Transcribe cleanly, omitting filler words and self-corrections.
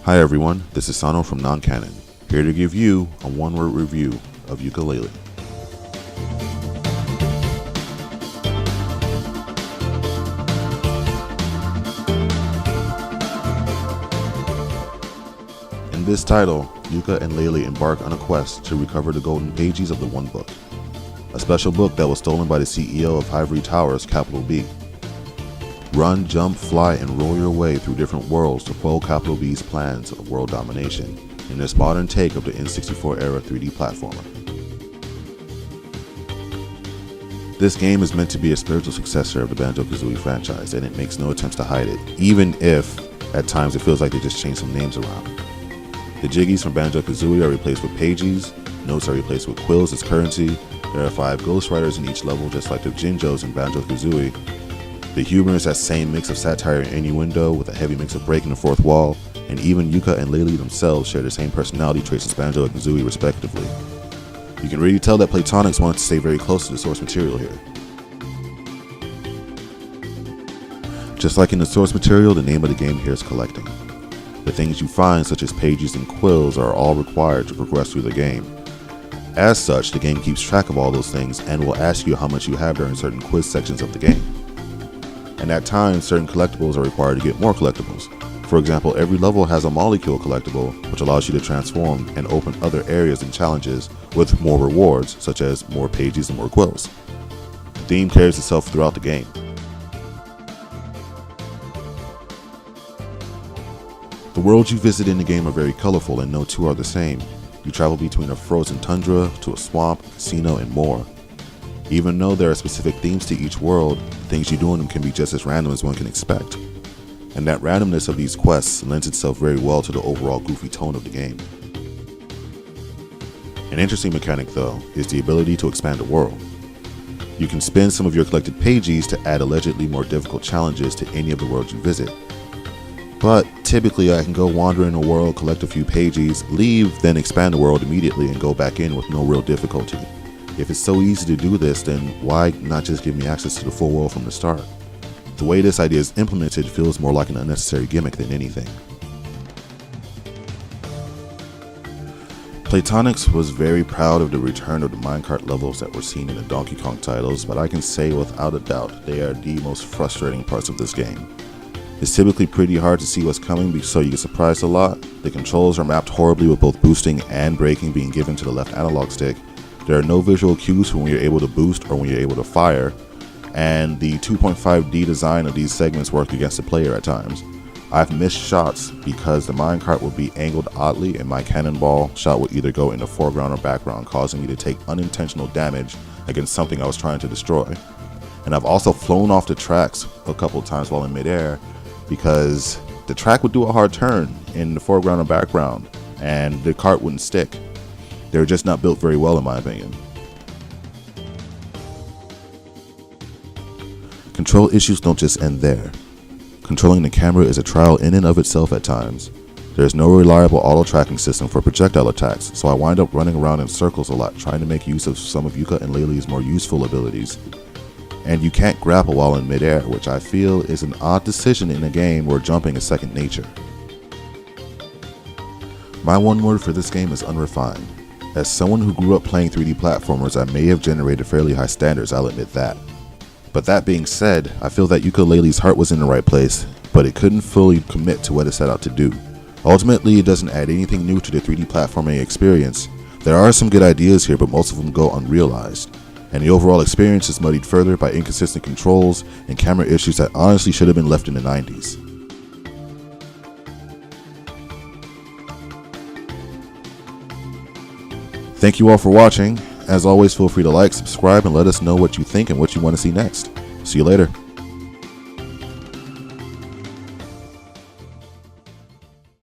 Hi everyone, this is Sano from Non-Canon, here to give you a one-word review of Yooka-Laylee. In this title, Yooka and Laylee embark on a quest to recover the golden pages of the One Book, a special book that was stolen by the CEO of Ivory Towers, Capital B. Run, jump, fly, and roll your way through different worlds to foil Capital B's plans of world domination in this modern take of the N64 era 3D platformer. This game is meant to be a spiritual successor of the Banjo-Kazooie franchise, and it makes no attempts to hide it, even if at times it feels like they just changed some names around. The jiggies from Banjo-Kazooie are replaced with pages, notes are replaced with quills as currency, there are 5 ghostwriters in each level just like the Jinjos in Banjo-Kazooie. The humor is that same mix of satire and innuendo with a heavy mix of breaking the fourth wall, and even Yooka and Laylee themselves share the same personality traits as Banjo and Kazooie respectively. You can really tell that Playtonics wanted to stay very close to the source material here. Just like in the source material, the name of the game here is collecting. The things you find, such as pages and quills, are all required to progress through the game. As such, the game keeps track of all those things and will ask you how much you have during certain quiz sections of the game. And at times, certain collectibles are required to get more collectibles. For example, every level has a molecule collectible, which allows you to transform and open other areas and challenges with more rewards, such as more pages and more quills. The theme carries itself throughout the game. The worlds you visit in the game are very colorful, and no two are the same. You travel between a frozen tundra to a swamp, casino, and more. Even though there are specific themes to each world, the things you do in them can be just as random as one can expect. And that randomness of these quests lends itself very well to the overall goofy tone of the game. An interesting mechanic, though, is the ability to expand the world. You can spend some of your collected pages to add allegedly more difficult challenges to any of the worlds you visit. But typically I can go wander in a world, collect a few pages, leave, then expand the world immediately and go back in with no real difficulty. If it's so easy to do this, then why not just give me access to the full world from the start? The way this idea is implemented feels more like an unnecessary gimmick than anything. Playtonics was very proud of the return of the Minecart levels that were seen in the Donkey Kong titles, but I can say without a doubt they are the most frustrating parts of this game. It's typically pretty hard to see what's coming, so you get surprised a lot. The controls are mapped horribly with both boosting and braking being given to the left analog stick. There are no visual cues for when you're able to boost or when you're able to fire, and the 2.5D design of these segments work against the player at times. I've missed shots because the minecart will be angled oddly and my cannonball shot would either go in the foreground or background, causing me to take unintentional damage against something I was trying to destroy. And I've also flown off the tracks a couple times while in midair, because the track would do a hard turn in the foreground or background and the cart wouldn't stick. They're just not built very well in my opinion. Control issues don't just end there. Controlling the camera is a trial in and of itself at times. There's no reliable auto tracking system for projectile attacks, so I wind up running around in circles a lot trying to make use of some of Yooka and Laylee's more useful abilities. And you can't grapple while in midair, which I feel is an odd decision in a game where jumping is second nature. My one word for this game is unrefined. As someone who grew up playing 3D platformers, I may have generated fairly high standards, I'll admit that. But that being said, I feel that Yooka-Laylee's heart was in the right place, but it couldn't fully commit to what it set out to do. Ultimately, it doesn't add anything new to the 3D platforming experience. There are some good ideas here, but most of them go unrealized. And the overall experience is muddied further by inconsistent controls and camera issues that honestly should have been left in the 90s. Thank you all for watching. As always, feel free to like, subscribe, and let us know what you think and what you want to see next. See you later.